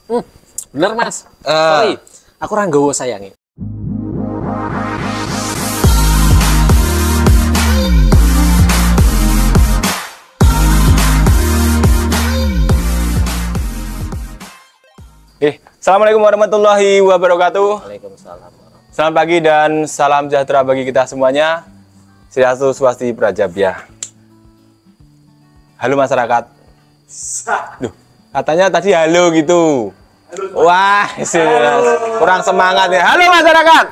Bener mas. Sorry, aku ranggowo sayangi. Assalamualaikum warahmatullahi wabarakatuh. Waalaikumsalam. Selamat pagi dan salam sejahtera bagi kita semuanya. Swastiastu, Swasti, Prajabyah. Halo masyarakat. Duh, katanya tadi halo gitu. Wah, kurang semangat ya. Halo masyarakat.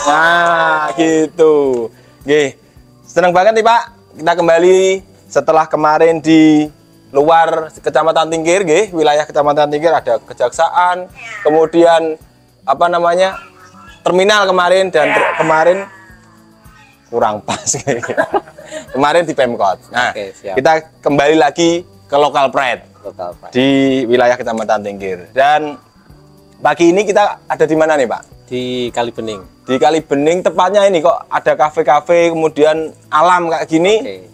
Nah, gitu. Oke, senang banget nih Pak. Kita kembali setelah kemarin di luar Kecamatan Tingkir, wilayah Kecamatan Tingkir ada kejaksaan, kemudian apa namanya terminal kemarin dan kemarin kurang pas kemarin di Pemkot. Nah, kita kembali lagi ke Local Pride di wilayah Kecamatan Tingkir. Dan pagi ini kita ada di mana nih Pak? Di Kalibening. Di Kalibening, tepatnya ini kok ada kafe-kafe, kemudian alam kayak gini.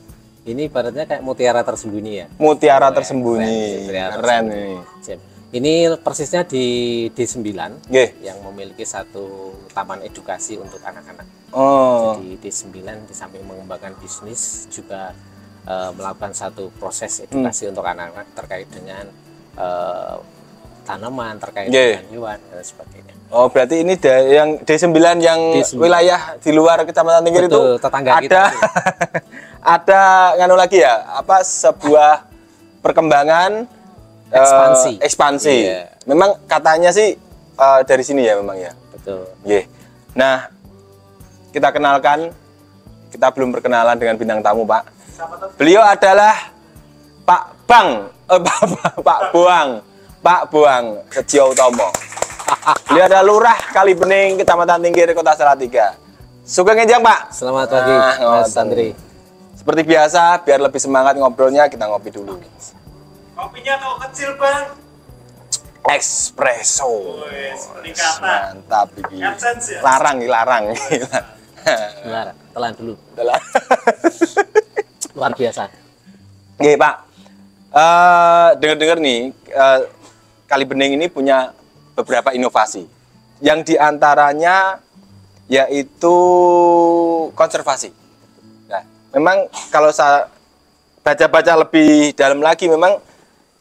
Ini ibaratnya kayak mutiara tersembunyi ya. Mutiara tersembunyi. Keren ini. Ini persisnya di D9 yang memiliki satu taman edukasi untuk anak-anak. Jadi D9 di samping mengembangkan bisnis juga melakukan satu proses edukasi untuk anak-anak terkait dengan tanaman, terkait dengan hewan dan sebagainya. Oh, berarti ini yang D9 yang wilayah di luar Kecamatan Tingkir itu tetangga ada kita. ada nganu lagi ya, apa sebuah perkembangan ekspansi. Iya. Memang katanya sih dari sini ya memang ya. Betul. Nah, kita kenalkan, kita belum berkenalan dengan bintang tamu Pak. Beliau adalah Pak Boang Setio Utomo. Beliau adalah Lurah Kalibening, Kecamatan Tingkir, Kota Salatiga. Sugeng enjang Pak. Selamat pagi Mas Sandri. Seperti biasa, biar lebih semangat ngobrolnya, kita ngopi dulu. Kopinya kok kecil Bang? Espresso. Peningkatan. Mantap ini. AdSense ya? Larang. Benar, telan dulu. Telan. Luar biasa. Oke Pak, dengar-dengar nih, Kalibening ini punya beberapa inovasi. Yang diantaranya yaitu konservasi. Nah, memang kalau saya baca-baca lebih dalam lagi, memang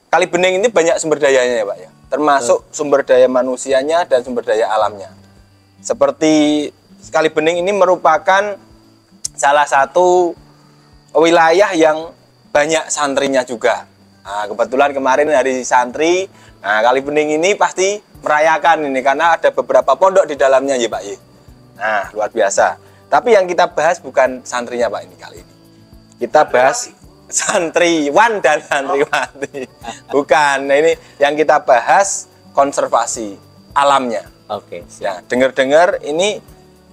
Kalibening ini banyak sumber dayanya ya Pak ya, termasuk sumber daya manusianya dan sumber daya alamnya. Seperti Kalibening ini merupakan salah satu wilayah yang banyak santrinya juga. Nah, kebetulan kemarin hari santri, nah Kalibening ini pasti merayakan ini karena ada beberapa pondok di dalamnya ya Pak ya. Nah, luar biasa. Tapi yang kita bahas bukan santrinya Pak ini kali ini. Kita bahas santriwan dan santriwati. Bukan. Nah, ini yang kita bahas konservasi alamnya. Oke. Ya, dengar-dengar ini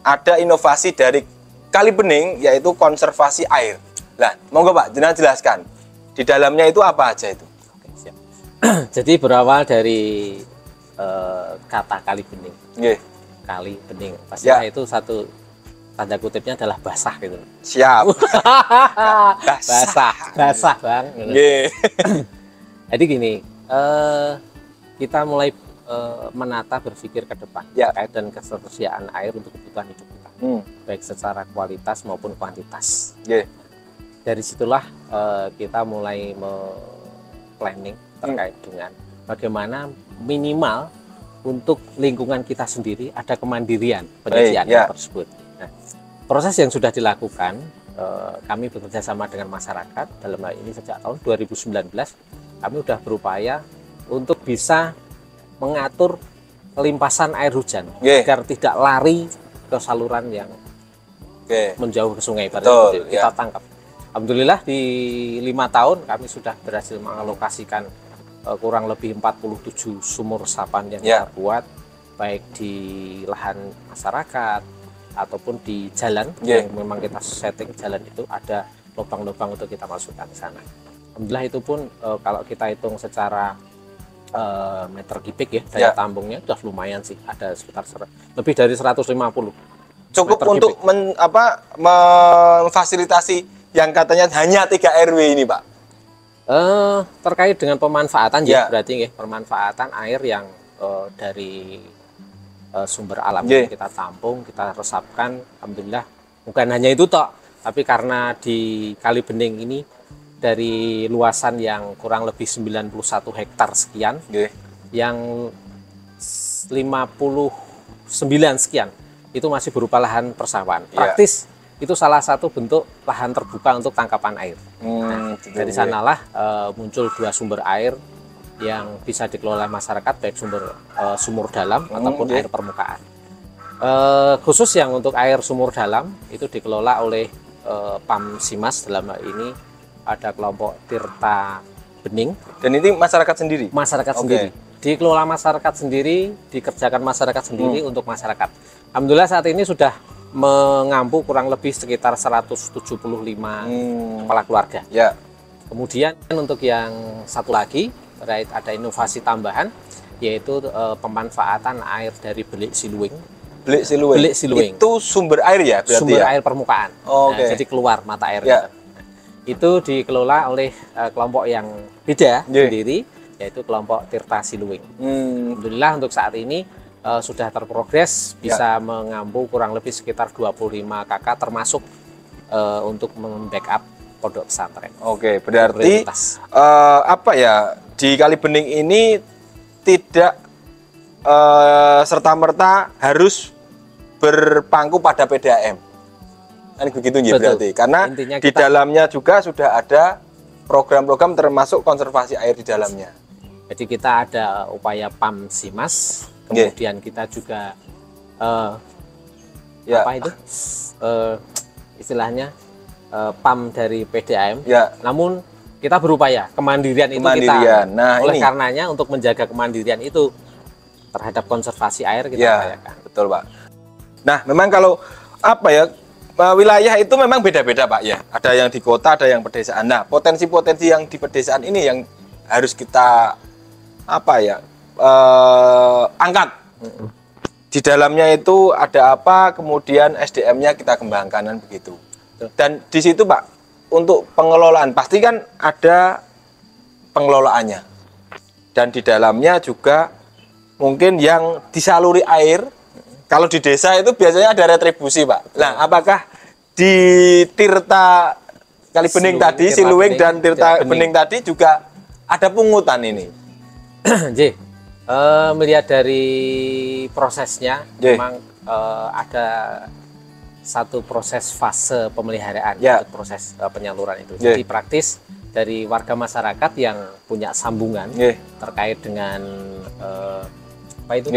ada inovasi dari Kalibening yaitu konservasi air. Lah, monggo Pak, jenengan jelaskan. Di dalamnya itu apa aja itu? Oke, siap. Jadi berawal dari kata Kalibening. Kalibening. Pastinya itu satu tanda kutipnya adalah basah gitu. Siap. basah Bang. Jadi gini, kita mulai menata berpikir ke depan terkait dan ketersediaan air untuk kebutuhan hidup kita, baik secara kualitas maupun kuantitas. Dari situlah kita mulai planning terkait dengan bagaimana minimal untuk lingkungan kita sendiri ada kemandirian penyediaan tersebut. Nah, proses yang sudah dilakukan, kami bekerja sama dengan masyarakat dalam hal ini sejak tahun 2019 kami sudah berupaya untuk bisa mengatur limpasan air hujan agar tidak lari ke saluran yang menjauh ke sungai. Kita tangkap. Alhamdulillah di 5 tahun kami sudah berhasil mengalokasikan kurang lebih 47 sumur resapan yang kita buat, baik di lahan masyarakat ataupun di jalan yang memang kita setting jalan itu ada lubang-lubang untuk kita masukkan ke sana. Alhamdulillah itu pun kalau kita hitung secara meter kubik ya, daya tampungnya sudah lumayan sih, ada sekitar lebih dari 150. Cukup untuk memfasilitasi yang katanya hanya 3 RW ini Pak. Terkait dengan pemanfaatan ya, berarti ya, pemanfaatan air yang dari sumber alam kita tampung, kita resapkan, alhamdulillah. Bukan hanya itu toh, tapi karena di Kali Bening ini dari luasan yang kurang lebih 91 hektar sekian, yang 59 sekian itu masih berupa lahan persawahan. Praktis itu salah satu bentuk lahan terbuka untuk tangkapan air. Dari sanalah muncul 2 sumber air yang bisa dikelola masyarakat, baik sumur dalam ataupun air permukaan. Khusus yang untuk air sumur dalam itu dikelola oleh PAM Simas, dalam hal ini ada kelompok Tirta Bening. Dan ini masyarakat sendiri? Masyarakat sendiri. Dikelola masyarakat sendiri, dikerjakan masyarakat sendiri untuk masyarakat. Alhamdulillah saat ini sudah mengampu kurang lebih sekitar 175 kepala keluarga. Kemudian untuk yang satu lagi, ada inovasi tambahan, yaitu pemanfaatan air dari Belik Siluing. Belik Siluing. Itu sumber air ya? Berarti sumber air permukaan. Jadi keluar mata air. Itu dikelola oleh kelompok yang beda sendiri, yaitu kelompok Tirta Siluing. Alhamdulillah untuk saat ini sudah terprogres, bisa mengampu kurang lebih sekitar 25 KK, termasuk untuk membackup pondok pesantren. Berarti apa ya, di Kali Bening ini tidak serta-merta harus berpangku pada PDAM. Ini begitu ya berarti, karena di dalamnya juga sudah ada program-program termasuk konservasi air di dalamnya. Jadi kita ada upaya PAM Simas, kemudian kita juga apa itu istilahnya PAM dari PDAM. Namun kita berupaya kemandirian itu kita. Oleh karenanya untuk menjaga kemandirian itu terhadap konservasi air kita upayakan. Betul Pak. Nah memang kalau apa ya, wilayah itu memang beda-beda Pak ya. Ada yang di kota, ada yang pedesaan. Nah, potensi-potensi yang di pedesaan ini yang harus kita apa ya, angkat. Di dalamnya itu ada apa, kemudian SDM-nya kita kembangkan dan begitu. Dan di situ Pak, untuk pengelolaan pasti kan ada pengelolaannya. Dan di dalamnya juga mungkin yang disaluri air. Kalau di desa itu biasanya ada retribusi Pak. Nah, apakah di Tirta Kali Bening tadi, Siluing dan Tirta Bening tadi juga ada pungutan ini? Melihat dari prosesnya, memang ada satu proses fase pemeliharaan untuk proses penyaluran itu. Jadi praktis dari warga masyarakat yang punya sambungan terkait dengan apa itu?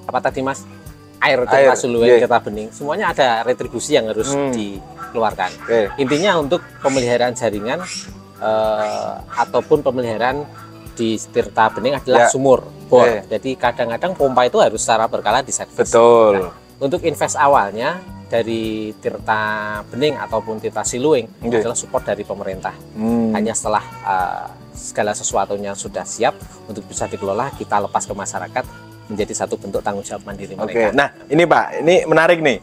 Apa tadi Mas? Air Tirta Siluing, Tirta Bening, semuanya ada retribusi yang harus dikeluarkan. Intinya untuk pemeliharaan jaringan ataupun pemeliharaan di Tirta Bening adalah sumur bor. Jadi kadang-kadang pompa itu harus secara berkala diservis. Nah, untuk invest awalnya dari Tirta Bening ataupun Tirta Siluing adalah support dari pemerintah. Hanya setelah segala sesuatunya sudah siap untuk bisa dikelola, kita lepas ke masyarakat, menjadi satu bentuk tanggung jawab mandiri mereka. Nah ini Pak, ini menarik nih.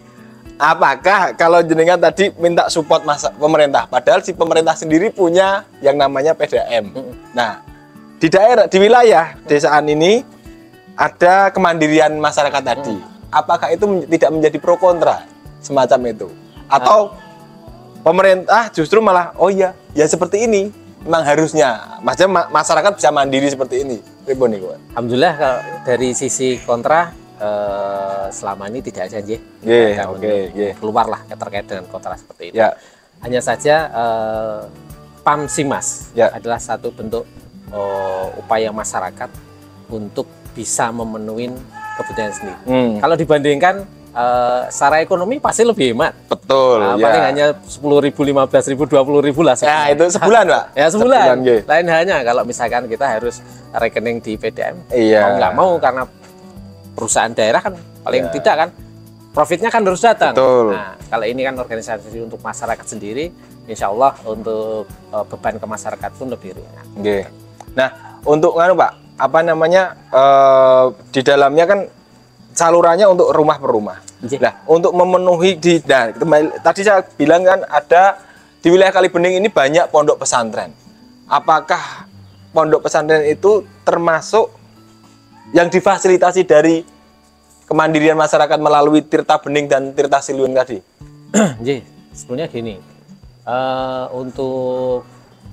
Apakah kalau jenengan tadi minta support pemerintah, padahal si pemerintah sendiri punya yang namanya PDAM. Nah di daerah, di wilayah desaan ini ada kemandirian masyarakat tadi. Apakah itu tidak menjadi pro kontra semacam itu? Atau pemerintah justru malah ya seperti ini memang harusnya, masyarakat bisa mandiri seperti ini? Alhamdulillah kalau dari sisi kontra selama ini tidak ada keluarlah terkait dengan kontra seperti itu. Hanya saja PAM Simas adalah satu bentuk upaya masyarakat untuk bisa memenuhi kebutuhan sendiri. Kalau dibandingkan secara ekonomi pasti lebih hemat. Betul. Paling hanya 10.000, 15.000, 20.000 lah. Ya itu sebulan Pak. Ya sebulan. Lain halnya kalau misalkan kita harus rekening di PDAM, mau nggak mau karena perusahaan daerah kan paling tidak kan profitnya kan harus datang. Betul. Nah kalau ini kan organisasi untuk masyarakat sendiri, insya Allah untuk beban ke masyarakat pun lebih ringan. Nah untuk Pak, apa namanya di dalamnya kan salurannya untuk rumah per rumah. Nah, untuk memenuhi tadi saya bilang kan ada di wilayah Kali Bening ini banyak pondok pesantren. apakah pondok pesantren itu termasuk yang difasilitasi dari kemandirian masyarakat melalui Tirta Bening dan Tirta Siluing tadi? Jadi sebenarnya gini, untuk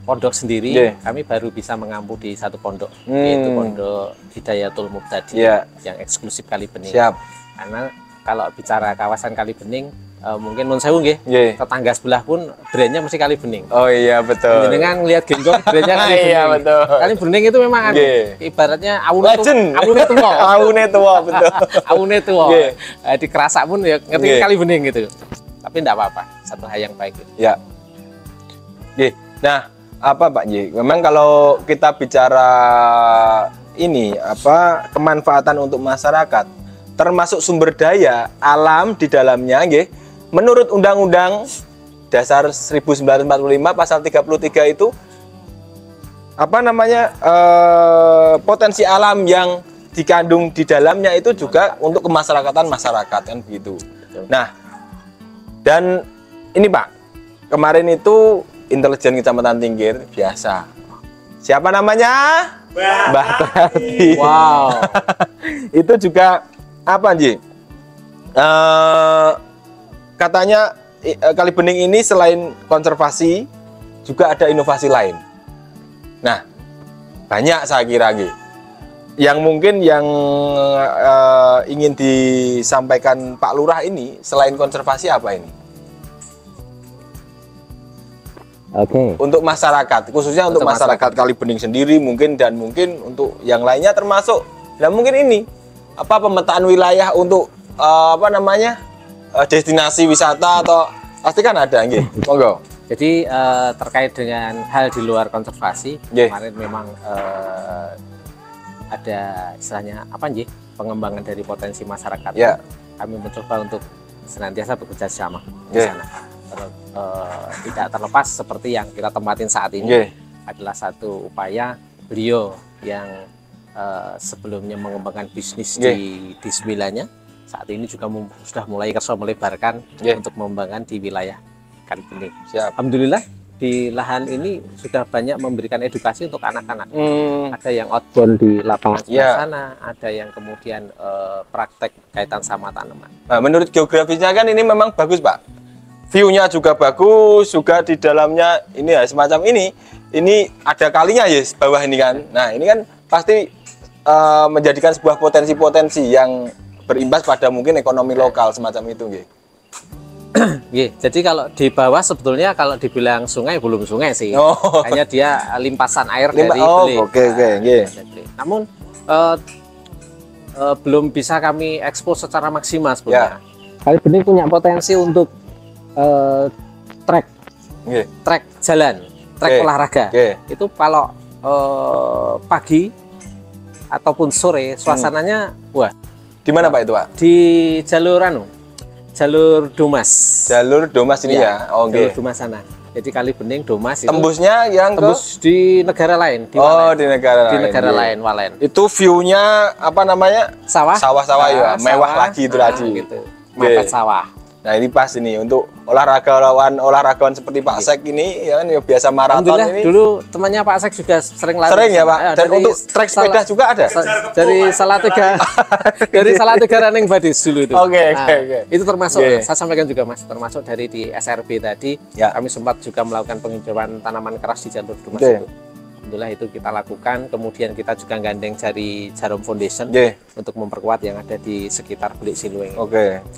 pondok sendiri kami baru bisa mengampu di satu pondok, yaitu Pondok Hidayatul Mubtadi yang eksklusif Kali Bening. Siap. Karena kalau bicara kawasan Kali Bening, mungkin non sewu nggih, tetangga sebelah pun brandnya mesti Kali Bening. Oh iya betul. Dengan lihat genggong brandnya Kali Bening. Iya betul. Kali Bening itu memang ibaratnya awune tua. Awune tua betul. Awune tua. Dikerasa pun ya ngerti Kali Bening gitu. Tapi enggak apa-apa, satu hal yang baik. Ya. Nah, apa Pak J? Memang kalau kita bicara ini apa kemanfaatan untuk masyarakat, termasuk sumber daya alam di dalamnya, nggih. Menurut Undang-Undang Dasar 1945 pasal 33 itu apa namanya potensi alam yang dikandung di dalamnya itu juga untuk kemasyarakatan masyarakat kan begitu. Nah, dan ini Pak, kemarin itu intelijen Kecamatan Tingkir biasa. Siapa namanya? Mbah Tati. Wow. Itu juga apa Ji? Katanya Kali Bening ini selain konservasi juga ada inovasi lain. Nah, banyak saya kira Ji. Yang mungkin yang ingin disampaikan Pak Lurah ini selain konservasi apa ini? Untuk masyarakat, khususnya untuk masyarakat Kali Bening sendiri mungkin dan mungkin untuk yang lainnya termasuk dan mungkin ini apa pemetaan wilayah untuk apa namanya destinasi wisata atau pasti kan ada nggih. Monggo. Jadi terkait dengan hal di luar konservasi kemarin memang ada istilahnya apa nggih pengembangan dari potensi masyarakat. Kami mencoba untuk senantiasa bekerja sama di sana. Tidak terlepas seperti yang kita tempatin saat ini adalah satu upaya beliau yang sebelumnya mengembangkan bisnis di Dismilanya, saat ini juga sudah mulai kerja melebarkan untuk mengembangkan di wilayah Kali Bening. Alhamdulillah di lahan ini sudah banyak memberikan edukasi untuk anak-anak. Ada yang outbound di lapangan sana, ada yang kemudian praktek kaitan sama tanaman. Nah, menurut geografisnya kan ini memang bagus Pak. View-nya juga bagus, juga di dalamnya ini ya semacam ini ada kalinya ya bawah ini kan. Nah ini kan pasti menjadikan sebuah potensi-potensi yang berimbas pada mungkin ekonomi lokal semacam itu gitu. Jadi kalau di bawah sebetulnya kalau dibilang sungai belum sungai sih, hanya dia limpasan air dari Beling. Namun belum bisa kami ekspos secara maksimal sebenarnya. Kali Bening punya potensi untuk trek jalan, trek olahraga. Itu kalau pagi ataupun sore suasananya wah. Di mana Pak itu Pak? Di jalur jalur Domas. Jalur Domas ini ya. Jalur Domas sana. Jadi Kali Bening Domas itu tembusnya yang tembus di negara lain, di Walen. Di negara lain Walen. Itu view-nya apa namanya? Sawah-sawah ya, mewah lagi itu tadi gitu. Mepet sawah. Nah ini pas ini untuk olahragawan seperti Pak Sek ini ya kan ya biasa maraton ini. Dulu temannya Pak Sek juga sering lari. Sering ya Pak. Dan untuk trek sepeda juga ada. Dari Salatiga Running Buddies dulu itu. Oke. Itu termasuk saya sampaikan juga Mas, termasuk dari di SRB tadi kami sempat juga melakukan penghijauan tanaman keras di jalur Domas itu. Alhamdulillah itu kita lakukan, kemudian kita juga gandeng dari Jarum Foundation untuk memperkuat yang ada di sekitar Belik Siluing.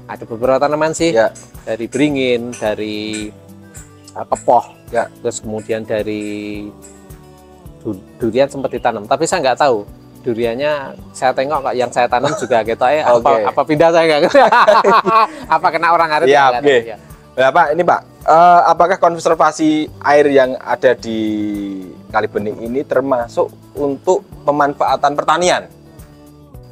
Ada beberapa tanaman sih, dari beringin, dari kepoh, terus kemudian dari durian sempat ditanam, tapi saya nggak tahu duriannya, saya tengok yang saya tanam juga gitu apa pindah saya nggak ngerti. Apa kena orang ngarit ya. Nah, Pak, ini Pak, apakah konservasi air yang ada di Kali Bening ini termasuk untuk pemanfaatan pertanian?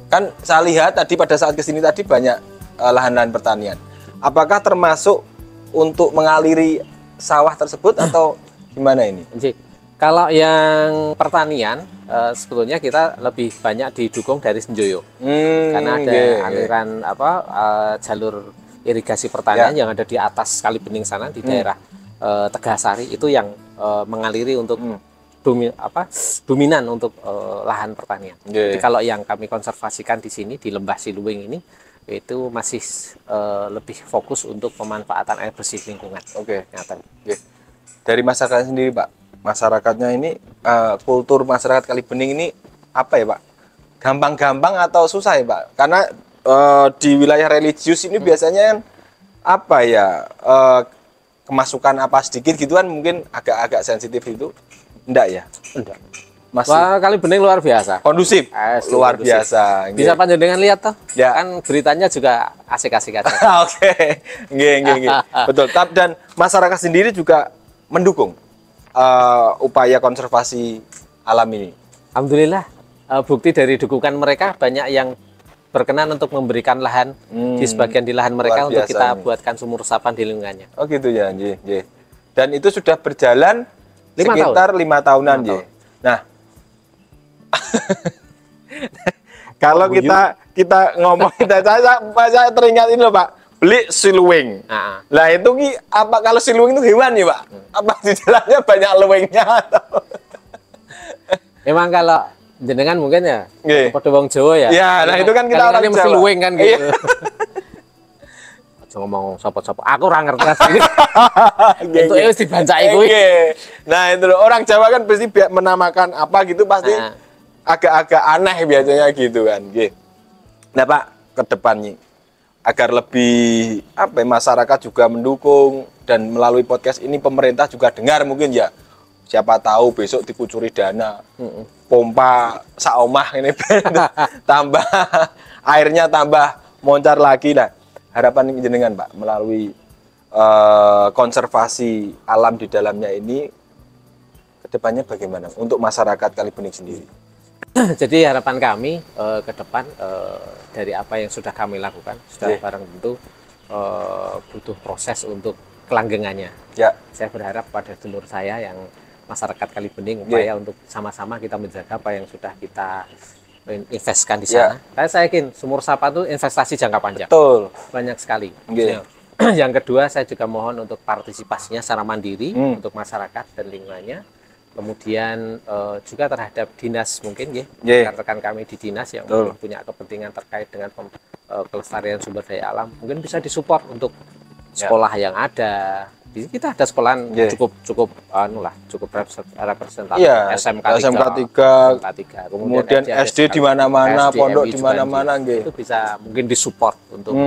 Kan saya lihat tadi pada saat kesini tadi banyak lahan-lahan pertanian. Apakah termasuk untuk mengaliri sawah tersebut atau gimana ini? Kalau yang pertanian, sebetulnya kita lebih banyak didukung dari Senjoyo, karena ada aliran jalur irigasi pertanian yang ada di atas Kali Bening sana di daerah Tegasari itu yang mengaliri untuk dominan untuk lahan pertanian. Jadi kalau yang kami konservasikan di sini di Lembah Siluwing ini itu masih lebih fokus untuk pemanfaatan air bersih lingkungan. Dari masyarakat sendiri, Pak, masyarakatnya ini kultur masyarakat Kalibening ini apa ya, Pak? Gampang-gampang atau susah ya, Pak? Karena di wilayah religius ini biasanya kan apa ya, kemasukan apa sedikit gitu kan mungkin agak-agak sensitif itu. Enggak ya? Enggak. Masih. Wah, Kalibening luar biasa. Kondusif. Luar kondusif. biasa. Bisa panjenengan lihat toh? Ya. Kan beritanya juga asik-asik aja. Oke. Nggih. Betul. Dan masyarakat sendiri juga mendukung upaya konservasi alam ini. Alhamdulillah, bukti dari dukungan mereka banyak yang berkenan untuk memberikan lahan di sebagian di lahan mereka untuk kita buatkan sumur resapan di lingkungannya. Oh gitu ya, nggih. Dan itu sudah berjalan sekitar 5 tahunan, nggih. Nah, kalau kita ngomong saya teringat ini loh, Pak, beli siluwing. Lah itu apa kalau siluwing itu hewan ya, Pak? Apa di dalamnya banyak luwingnya atau? Emang kalau jenengan mungkin ya pada wong Jawa ya. Ya, nah itu kan kita orang Jawa. Mesti luwing kan gitu. Aja ngomong sapa-sapa. Aku ora ngerti asli. Itu wis dibancaki kuwi. Nah, itu loh, orang Jawa kan pasti menamakan apa gitu pasti agak-agak aneh biasanya gitu kan, nggih. Nah, Pak, ke depannya agar lebih masyarakat juga mendukung dan melalui podcast ini pemerintah juga dengar mungkin ya. Siapa tahu besok dikucuri dana. Pompa saomah ini tambah airnya tambah moncar lagi lah. Harapan jenengan, Pak, melalui konservasi alam di dalamnya ini kedepannya bagaimana untuk masyarakat Kalibening sendiri? Jadi harapan kami ke depan dari apa yang sudah kami lakukan sudah barang tentu butuh proses untuk kelanggengannya. Ya. Saya berharap pada dulur saya yang masyarakat Kalibening upaya untuk sama-sama kita menjaga apa yang sudah kita investkan di sana. Saya yakin sumur resapan itu investasi jangka panjang. Betul. Banyak sekali. Yang kedua, saya juga mohon untuk partisipasinya secara mandiri untuk masyarakat dan lingkungannya. Kemudian juga terhadap dinas mungkin rekan-rekan kami di dinas yang punya kepentingan terkait dengan kelestarian sumber daya alam mungkin bisa disupport untuk sekolah yang ada. Di kita ada sekolahan cukup representatif. SMK 3. Kemudian SD di mana-mana, pondok di mana-mana itu bisa mungkin disupport untuk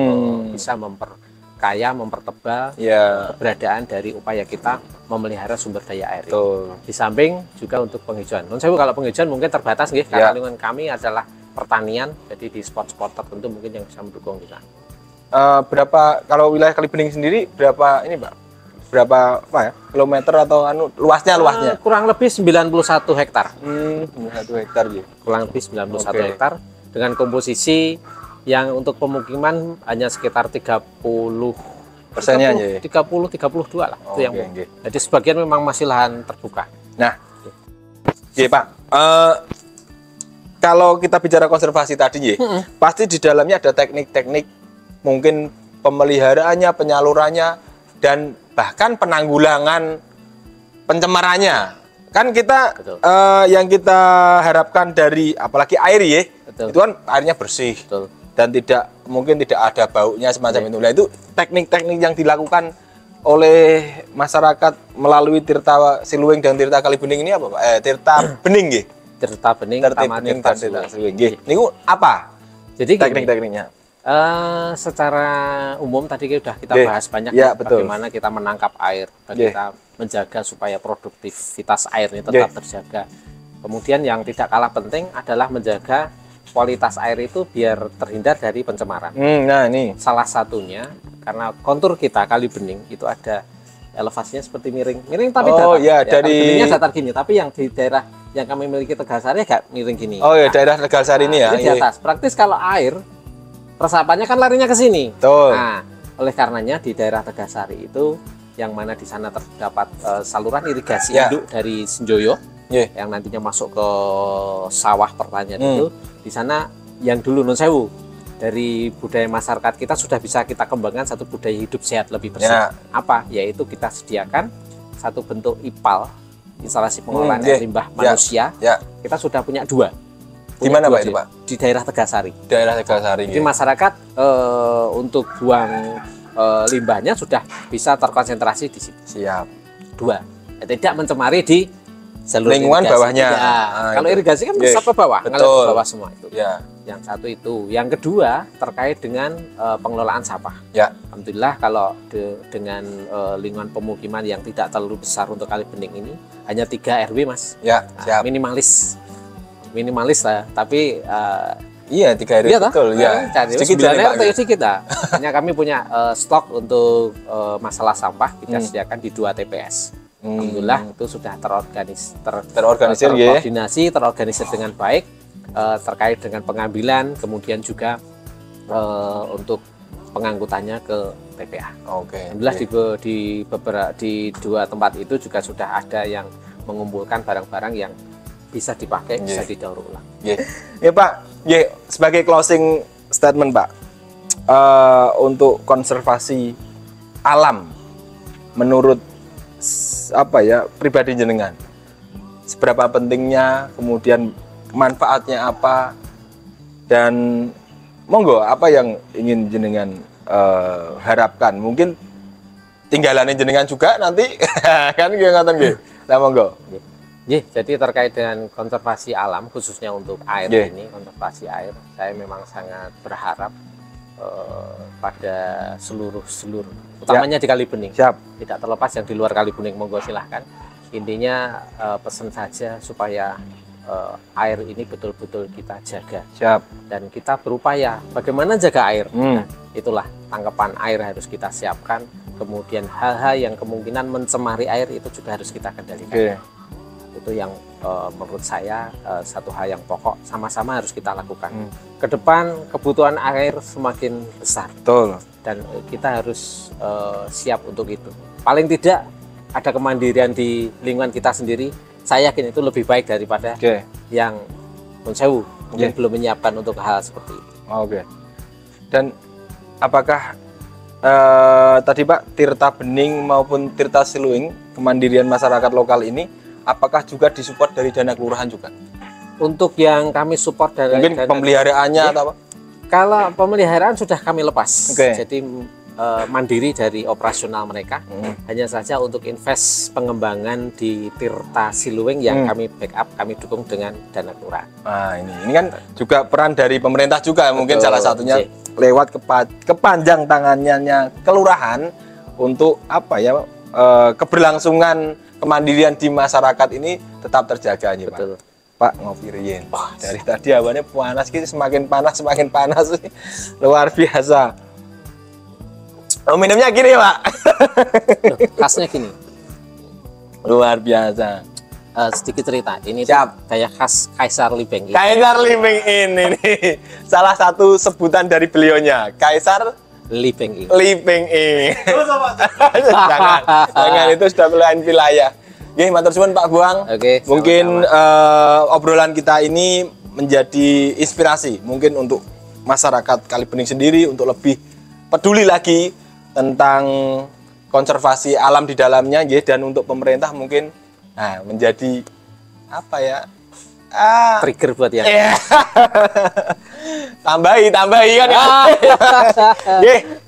bisa memperkaya, mempertebal keberadaan dari upaya kita memelihara sumber daya air. Di samping juga untuk penghijauan. Kalau penghijauan mungkin terbatas karena lingkungan kami adalah pertanian, jadi di spot-spot tertentu mungkin yang bisa mendukung kita. Berapa kalau wilayah Kalibening sendiri berapa ini, Pak? Berapa kilometer atau luasnya? Kurang lebih 91 hektar. 91 hektar ya. Kurang lebih 91 hektar dengan komposisi yang untuk pemukiman hanya sekitar 30%-nya 30-32 lah. Itu yang jadi sebagian memang masih lahan terbuka. Nah, Pak, kalau kita bicara konservasi tadi pasti di dalamnya ada teknik-teknik mungkin pemeliharaannya, penyalurannya, dan bahkan penanggulangan pencemarannya. Kan kita yang kita harapkan dari apalagi air itu kan airnya bersih. Dan mungkin tidak ada baunya semacam itu. Nah, itu teknik-teknik yang dilakukan oleh masyarakat melalui Tirta Siluwing dan Tirta Kalibening ini apa, Pak? Tirta Bening nggih. Tirta Bening, Tirta Siluwing nggih. Niku apa? Jadi teknik-tekniknya? Secara umum tadi sudah kita bahas banyak bagaimana kita menangkap air dan kita menjaga supaya produktivitas air ini tetap terjaga. Kemudian yang tidak kalah penting adalah menjaga kualitas air itu biar terhindar dari pencemaran. Nah, ini salah satunya karena kontur kita Kalibening itu ada elevasinya seperti miring tapi datar. Kalibeningnya datar gini, tapi yang di daerah yang kami miliki Tegalsari agak miring gini. Daerah Tegalsari ini ya. Di atas. Praktis kalau air resapannya kan larinya ke sini. Nah, oleh karenanya di daerah Tegalsari itu yang mana di sana terdapat saluran irigasi induk dari Senjoyo yang nantinya masuk ke sawah pertanian itu, di sana yang dulu nun sewu dari budaya masyarakat kita sudah bisa kita kembangkan satu budaya hidup sehat lebih bersih. Apa? Yaitu kita sediakan satu bentuk ipal instalasi pengolahan air limbah manusia. Kita sudah punya 2. Di mana Pak itu Pak? Di daerah Tegasari. Daerah Tegasari. Jadi masyarakat untuk buang limbahnya sudah bisa terkonsentrasi di situ. Siap. 2. Tidak mencemari di lingkungan irigasi. Bawahnya. Kalau irigasi kan bisa ke bawah, ngalir ke bawah semua itu. Yang satu itu. Yang kedua terkait dengan pengelolaan sampah. Alhamdulillah kalau dengan lingkungan pemukiman yang tidak terlalu besar untuk Kali Bening ini hanya 3 RW Mas. Siap. Minimalis lah, tapi iya 3 RW betul. Sedikit RT sedikit lah. Hanya kami punya stok untuk masalah sampah kita sediakan di 2 TPS. Alhamdulillah itu sudah terorganisir dengan baik terkait dengan pengambilan, kemudian juga untuk pengangkutannya ke TPA. Alhamdulillah di 2 tempat itu juga sudah ada yang mengumpulkan barang-barang yang bisa dipakai, bisa didaur ulang. Ya Pak, sebagai closing statement Pak, untuk konservasi alam menurut pribadi jenengan, seberapa pentingnya, kemudian manfaatnya apa, dan monggo apa yang ingin jenengan harapkan, mungkin tinggalannya jenengan juga nanti kan ngatakan nggih. Lah monggo. Jadi terkait dengan konservasi alam khususnya untuk air ini, konservasi air, saya memang sangat berharap pada seluruh utamanya di Kali Bening. Tidak terlepas yang di luar Kali Bening, monggo silahkan. Intinya pesan saja supaya air ini betul-betul kita jaga. Dan kita berupaya bagaimana jaga air. Nah, itulah tangkapan air harus kita siapkan. Kemudian hal-hal yang kemungkinan mencemari air itu juga harus kita kendalikan. Itu yang menurut saya satu hal yang pokok, sama-sama harus kita lakukan. Ke depan kebutuhan air semakin besar. Dan kita harus siap untuk itu. Paling tidak ada kemandirian di lingkungan kita sendiri. Saya yakin itu lebih baik daripada yang Monsewu mungkin belum menyiapkan untuk hal seperti itu. Dan apakah tadi Pak, Tirta Bening maupun Tirta Siluing, kemandirian masyarakat lokal ini, apakah juga disupport dari dana kelurahan juga? Untuk yang kami support dari mungkin pemeliharaannya atau apa? Kalau pemeliharaan sudah kami lepas, jadi mandiri dari operasional mereka. Hanya saja untuk invest pengembangan di Tirta Siluing yang kami backup, kami dukung dengan dana kelurahan. Ini kan juga peran dari pemerintah juga. Mungkin salah satunya lewat kepanjang tangannya kelurahan untuk keberlangsungan kemandirian di masyarakat ini tetap terjaga nih Pak. Pak ngopi riyen. Dari tadi awannya panas, semakin panas luar biasa. Minumnya gini Pak. Khasnya gini. Luar biasa. Sedikit cerita, ini kayak khas Kaisar Libeng. Kaisar Libeng ini salah satu sebutan dari beliaunya, Kaisar Libeng. Jangan itu sudah wilayah. Matur suwun Pak Buang. Mungkin obrolan kita ini menjadi inspirasi mungkin untuk masyarakat Kali Bening sendiri untuk lebih peduli lagi tentang konservasi alam di dalamnya, dan untuk pemerintah mungkin menjadi trigger buat yang tambahi kan.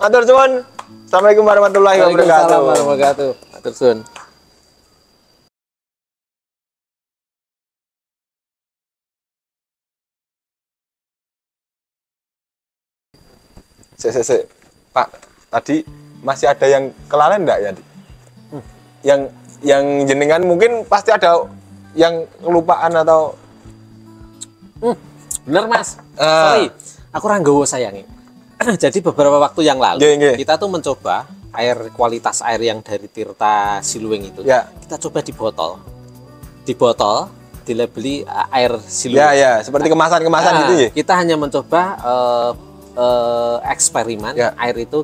Matur suwun. Assalamualaikum warahmatullahi wabarakatuh. Matur suwun. Pak, tadi masih ada yang kelalen enggak ya? Yang jenengan mungkin pasti ada yang kelupaan atau bener Mas. Sorry, aku ranggowo sayangin. Jadi beberapa waktu yang lalu kita tuh mencoba kualitas air yang dari Tirta Siluing itu. Kita coba di botol dilabeli air Siluing. Seperti kemasan-kemasan gitu ya. Kita hanya mencoba eksperimen air itu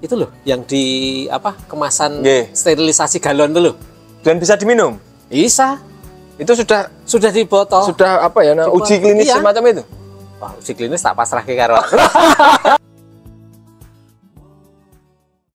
itu loh yang di kemasan sterilisasi galon itu loh. Dan bisa diminum? Bisa. Itu sudah di botol. Sudah uji klinis semacam itu? Wah, uji klinis tak pasrah ke karo.